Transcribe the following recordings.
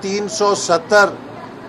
370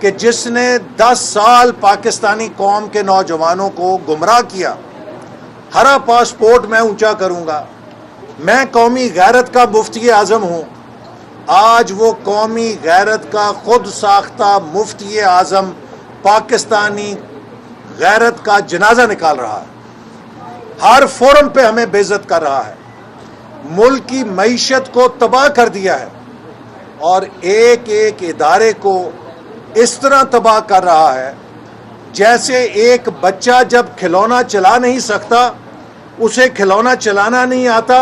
کہ جس نے 10 سال پاکستانی قوم کے نوجوانوں کو گمراہ کیا، ہرا پاسپورٹ میں اونچا کروں گا، میں قومی غیرت کا مفتی اعظم ہوں، آج وہ قومی غیرت کا خود ساختہ مفتی اعظم پاکستانی غیرت کا جنازہ نکال رہا ہے، ہر فورم پہ ہمیں بے عزت کر رہا ہے، ملک کی معیشت کو تباہ کر دیا ہے اور ایک ایک ادارے کو اس طرح تباہ کر رہا ہے جیسے ایک بچہ جب کھلونا چلا نہیں سکتا، اسے کھلونا چلانا نہیں آتا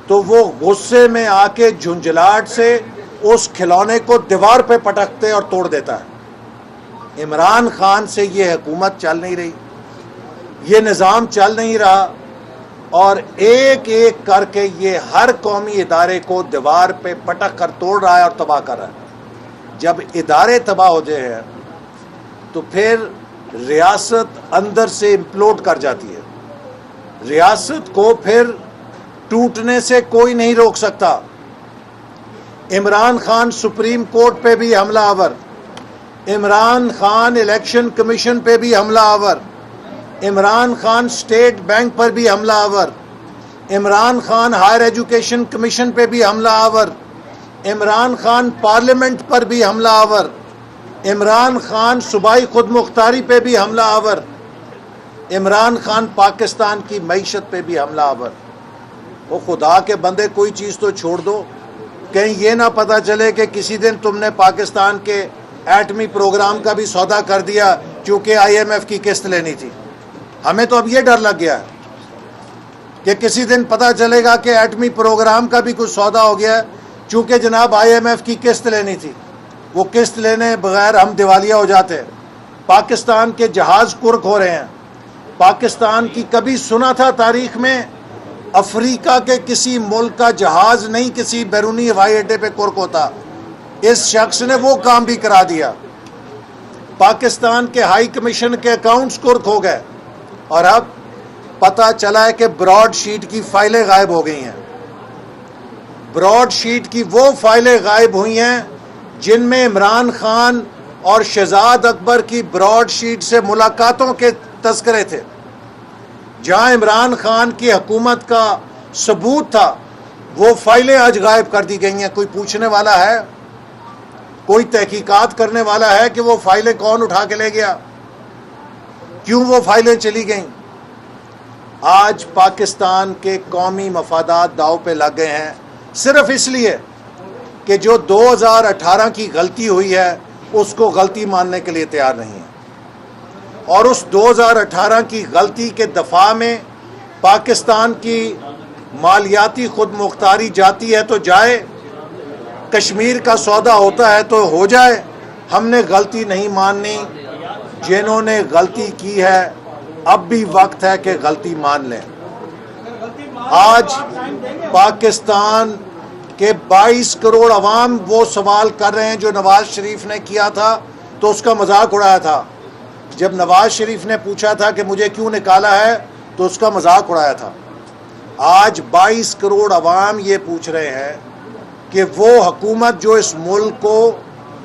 تو وہ غصے میں آ کے جھنجھلاہٹ سے اس کھلونے کو دیوار پہ پٹکتے اور توڑ دیتا ہے۔ عمران خان سے یہ حکومت چل نہیں رہی، یہ نظام چل نہیں رہا، اور ایک ایک کر کے یہ ہر قومی ادارے کو دیوار پہ پٹک کر توڑ رہا ہے اور تباہ کر رہا ہے۔ جب ادارے تباہ ہوتے ہیں تو پھر ریاست اندر سے امپلوڈ کر جاتی ہے، ریاست کو پھر ٹوٹنے سے کوئی نہیں روک سکتا۔ عمران خان سپریم کورٹ پہ بھی حملہ آور، عمران خان الیکشن کمیشن پہ بھی حملہ آور، عمران خان اسٹیٹ بینک پر بھی حملہ آور، Imran Khan higher education commission پہ بھی حملہ آور، عمران خان پارلیمنٹ پر بھی حملہ آور، عمران خان صوبائی خود مختاری پہ بھی حملہ آور، عمران خان پاکستان کی معیشت پہ بھی حملہ آور۔ وہ خدا کے بندے کوئی چیز تو چھوڑ دو، کہیں یہ نہ پتہ چلے کہ کسی دن تم نے پاکستان کے ایٹمی پروگرام کا بھی سودا کر دیا چونکہ IMF کی قسط لینی تھی۔ ہمیں تو اب یہ ڈر لگ گیا ہے کہ کسی دن پتہ چلے گا کہ ایٹمی پروگرام کا بھی کچھ سودا ہو گیا ہے چونکہ جناب IMF کی قسط لینی تھی، وہ قسط لینے بغیر ہم دیوالیہ ہو جاتے ہیں۔ پاکستان کے جہاز کرک ہو رہے ہیں۔ پاکستان کی کبھی سنا تھا تاریخ میں افریقہ کے کسی ملک کا جہاز نہیں کسی بیرونی ہوائی اڈے پہ کرک ہوتا، اس شخص نے وہ کام بھی کرا دیا۔ پاکستان کے ہائی کمیشن کے اکاؤنٹس کرک ہو گئے اور اب پتہ چلا ہے کہ براڈ شیٹ کی فائلیں غائب ہو گئی ہیں۔ براڈ شیٹ کی وہ فائلیں غائب ہوئی ہیں جن میں عمران خان اور شہزاد اکبر کی براڈ شیٹ سے ملاقاتوں کے تذکرے تھے، جہاں عمران خان کی حکومت کا ثبوت تھا، وہ فائلیں آج غائب کر دی گئی ہیں۔ کوئی پوچھنے والا ہے، کوئی تحقیقات کرنے والا ہے کہ وہ فائلیں کون اٹھا کے لے گیا، کیوں وہ فائلیں چلی گئیں؟ آج پاکستان کے قومی مفادات داؤ پہ لگ گئے ہیں صرف اس لیے کہ جو 2018 کی غلطی ہوئی ہے اس کو غلطی ماننے کے لیے تیار نہیں ہے، اور اس 2018 کی غلطی کے دفاع میں پاکستان کی مالیاتی خود مختاری جاتی ہے تو جائے، کشمیر کا سودا ہوتا ہے تو ہو جائے، ہم نے غلطی نہیں ماننی۔ جنہوں نے غلطی کی ہے اب بھی وقت ہے کہ غلطی مان لیں۔ آج پاکستان کے 22 کروڑ عوام وہ سوال کر رہے ہیں جو نواز شریف نے کیا تھا تو اس کا مذاق اڑایا تھا۔ جب نواز شریف نے پوچھا تھا کہ مجھے کیوں نکالا ہے تو اس کا مذاق اڑایا تھا۔ آج 22 کروڑ عوام یہ پوچھ رہے ہیں کہ وہ حکومت جو اس ملک کو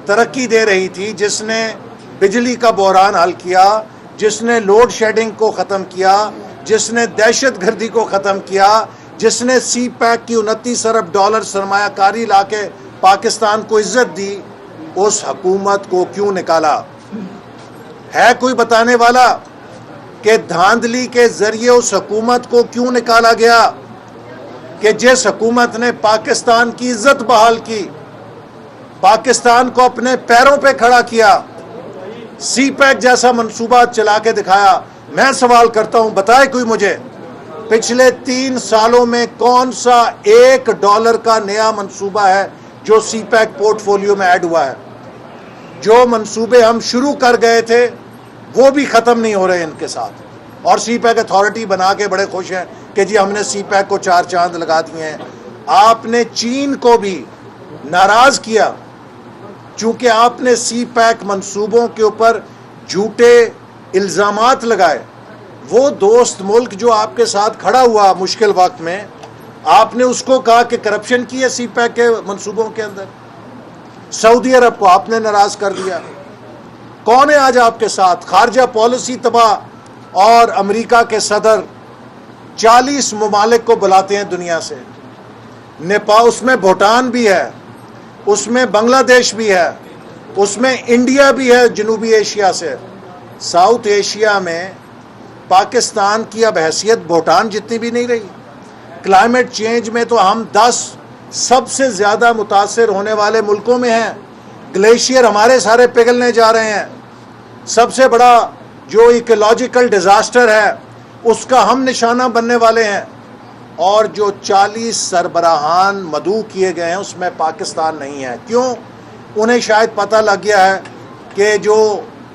ترقی دے رہی تھی، جس نے بجلی کا بحران حل کیا، جس نے لوڈ شیڈنگ کو ختم کیا، جس نے دہشت گردی کو ختم کیا، جس نے سی پیک کی 29 ارب ڈالر سرمایہ کاری لا کے پاکستان کو عزت دی، اس حکومت کو کیوں نکالا؟ ہے کوئی بتانے والا کہ دھاندلی کے ذریعے اس حکومت کو کیوں نکالا گیا کہ جس حکومت نے پاکستان کی عزت بحال کی، پاکستان کو اپنے پیروں پہ کھڑا کیا، سی پیک جیسا منصوبہ چلا کے دکھایا؟ میں سوال کرتا ہوں، بتائے کوئی مجھے پچھلے 3 سالوں میں کون سا $1 کا نیا منصوبہ ہے جو سی پیک پورٹ فولیو میں ایڈ ہوا ہے؟ جو منصوبے ہم شروع کر گئے تھے وہ بھی ختم نہیں ہو رہے ان کے ساتھ، اور سی پیک اتھارٹی بنا کے بڑے خوش ہیں کہ جی ہم نے سی پیک کو 4 چاند لگا دیے ہیں۔ آپ نے چین کو بھی ناراض کیا چونکہ آپ نے سی پیک منصوبوں کے اوپر جھوٹے الزامات لگائے۔ وہ دوست ملک جو آپ کے ساتھ کھڑا ہوا مشکل وقت میں، آپ نے اس کو کہا کہ کرپشن کی ہے سی پیک کے منصوبوں کے اندر۔ سعودی عرب کو آپ نے ناراض کر دیا۔ کون ہے آج آپ کے ساتھ؟ خارجہ پالیسی تباہ اور امریکہ کے صدر 40 ممالک کو بلاتے ہیں دنیا سے. نیپال، اس میں بھوٹان بھی ہے، اس میں بنگلہ دیش بھی ہے، اس میں انڈیا بھی ہے جنوبی ایشیا سے. ساؤتھ ایشیا میں پاکستان کی اب حیثیت بھوٹان جتنی بھی نہیں رہی. کلائمیٹ چینج میں تو ہم 10 سب سے زیادہ متاثر ہونے والے ملکوں میں ہیں. گلیشیئر ہمارے سارے پگھلنے جا رہے ہیں. سب سے بڑا جو ایکولوجیکل ڈیزاسٹر ہے اس کا ہم نشانہ بننے والے ہیں. اور جو 40 سربراہان مدعو کیے گئے ہیں اس میں پاکستان نہیں ہے. کیوں؟ انہیں شاید پتہ لگ گیا ہے کہ جو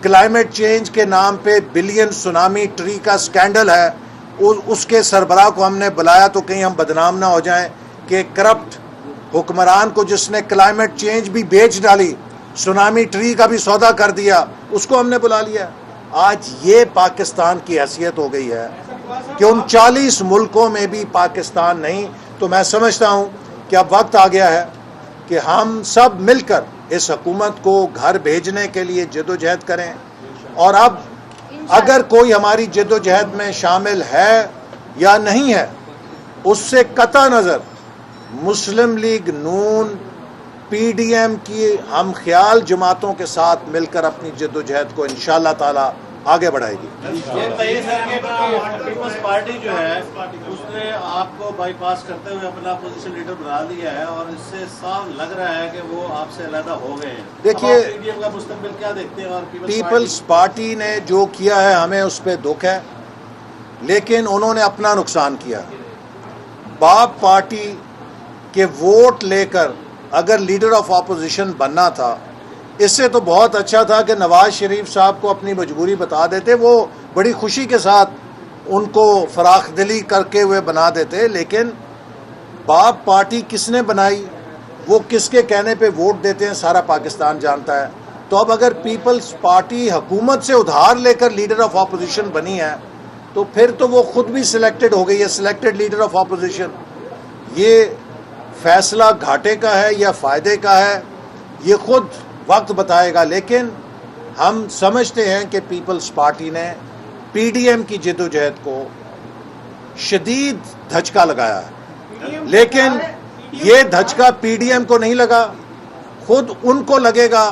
کلائمیٹ چینج کے نام پہ بلین سونامی ٹری کا سکینڈل ہے اس کے سربراہ کو ہم نے بلایا تو کہیں ہم بدنام نہ ہو جائیں کہ کرپٹ حکمران کو جس نے کلائمیٹ چینج بھی بیچ ڈالی، سونامی ٹری کا بھی سودا کر دیا، اس کو ہم نے بلا لیا. آج یہ پاکستان کی حیثیت ہو گئی ہے کہ ان 40 ملکوں میں بھی پاکستان نہیں. تو میں سمجھتا ہوں کہ اب وقت آ گیا ہے کہ ہم سب مل کر اس حکومت کو گھر بھیجنے کے لیے جد و جہد کریں. اور اب اگر کوئی ہماری جد و جہد میں شامل ہے یا نہیں ہے، اس سے قطع نظر مسلم لیگ نون، پی ڈی ایم کی ہم خیال جماعتوں کے ساتھ مل کر اپنی جد و جہد کو انشاءاللہ تعالی آگے بڑھائے گی. پیپلز پارٹی جو ہے اس نے آپ کو بائی پاس کرتے ہوئے اپنا اپوزیشن لیڈر بنا لیا ہے اور اس سے صاف لگ رہا ہے کہ وہ آپ سے علیحدہ ہو گئے ہیں. دیکھیے، پی ڈی ایم کا مستقبل کیا دیکھتے ہیں؟ اور پیپلز پارٹی نے جو کیا ہے ہمیں اس پہ دکھ ہے، لیکن انہوں نے اپنا نقصان کیا. باپ پارٹی کے ووٹ لے کر اگر لیڈر آف اپوزیشن بننا تھا، اس سے تو بہت اچھا تھا کہ نواز شریف صاحب کو اپنی مجبوری بتا دیتے، وہ بڑی خوشی کے ساتھ ان کو فراخ دلی کر کے ہوئے بنا دیتے. لیکن باپ پارٹی کس نے بنائی، وہ کس کے کہنے پہ ووٹ دیتے ہیں، سارا پاکستان جانتا ہے. تو اب اگر پیپلز پارٹی حکومت سے ادھار لے کر لیڈر آف اپوزیشن بنی ہے تو پھر تو وہ خود بھی سلیکٹڈ ہو گئی ہے، سلیکٹڈ لیڈر آف اپوزیشن. یہ فیصلہ گھاٹے کا ہے یا فائدے کا ہے یہ خود وقت بتائے گا. لیکن ہم سمجھتے ہیں کہ پیپلز پارٹی نے پی ڈی ایم کی جد و جہد کو شدید دھچکا لگایا ہے. لیکن یہ دھچکا پی ڈی ایم کو نہیں لگا، خود ان کو لگے گا.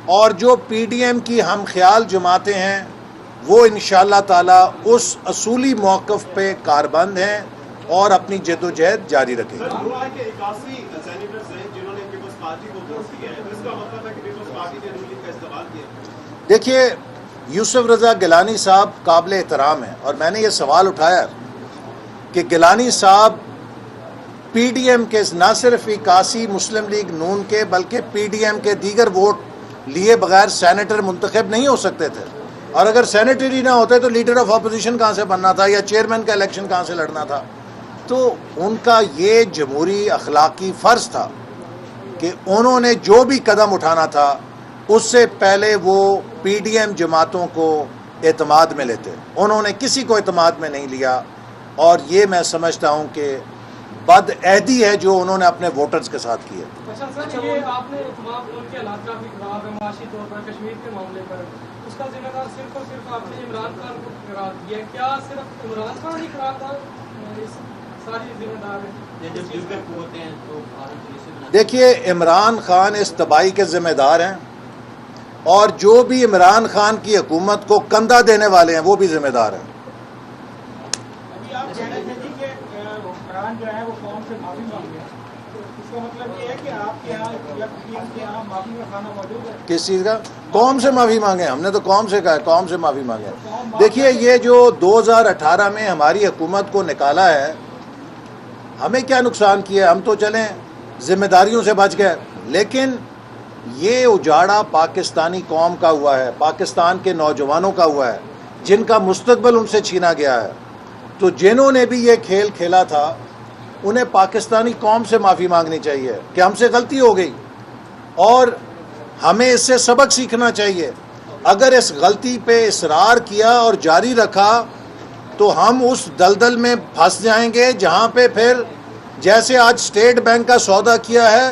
اور جو پی ڈی ایم کی ہم خیال جماعتیں ہیں وہ انشاءاللہ تعالی اس اصولی موقف پہ کاربند ہیں اور اپنی جد و جہد جاری رکھیں گے. دیکھیے، یوسف رضا گیلانی صاحب قابل احترام ہیں اور میں نے یہ سوال اٹھایا کہ گیلانی صاحب پی ڈی ایم کے نہ صرف 81 مسلم لیگ نون کے بلکہ پی ڈی ایم کے دیگر ووٹ لیے بغیر سینیٹر منتخب نہیں ہو سکتے تھے. اور اگر سینیٹر ہی نہ ہوتے تو لیڈر آف اپوزیشن کہاں سے بننا تھا یا چیئرمین کا الیکشن کہاں سے لڑنا تھا. تو ان کا یہ جمہوری اخلاقی فرض تھا کہ انہوں نے جو بھی قدم اٹھانا تھا اس سے پہلے وہ پی ڈی ایم جماعتوں کو اعتماد میں لیتے. انہوں نے کسی کو اعتماد میں نہیں لیا اور یہ میں سمجھتا ہوں کہ بد عہدی ہے جو انہوں نے اپنے ووٹرز کے ساتھ کی ہے. اچھا یہ آپ نے تمام ملک کے حالات کافی خراب ہے معاشی طور پر کشمیر کے معاملے پر، اس کا ذمہ دار صرف اور صرف آپ نے عمران خان کو قرار دیا. کیا صرف عمران خان ہی خراب تھا؟ ساری ذمہ دار ہے. دیکھیے، عمران خان اس تباہی کے ذمہ دار ہیں اور جو بھی عمران خان کی حکومت کو کندھا دینے والے ہیں وہ بھی ذمہ دار ہیں. ابھی آپ کہہ رہے تھے کہ عمران جو ہے وہ قوم سے معافی مانگ گیا، اس کا مطلب یہ ہے کہ آپ کے یہاں یا پی ایم کے یہاں معافی کا خانہ موجود ہے؟ کس چیز کا؟ قوم سے معافی مانگے. ہم نے تو قوم سے کہا ہے، قوم سے معافی مانگے. دیکھیے، یہ جو 2018 میں ہماری حکومت کو نکالا ہے، ہمیں کیا نقصان کیا؟ ہم تو چلیں ذمہ داریوں سے بچ گئے، لیکن یہ اجاڑا پاکستانی قوم کا ہوا ہے، پاکستان کے نوجوانوں کا ہوا ہے جن کا مستقبل ان سے چھینا گیا ہے. تو جنہوں نے بھی یہ کھیل کھیلا تھا انہیں پاکستانی قوم سے معافی مانگنی چاہیے کہ ہم سے غلطی ہو گئی اور ہمیں اس سے سبق سیکھنا چاہیے. اگر اس غلطی پہ اصرار کیا اور جاری رکھا تو ہم اس دلدل میں پھنس جائیں گے جہاں پہ پھر جیسے آج اسٹیٹ بینک کا سودا کیا ہے،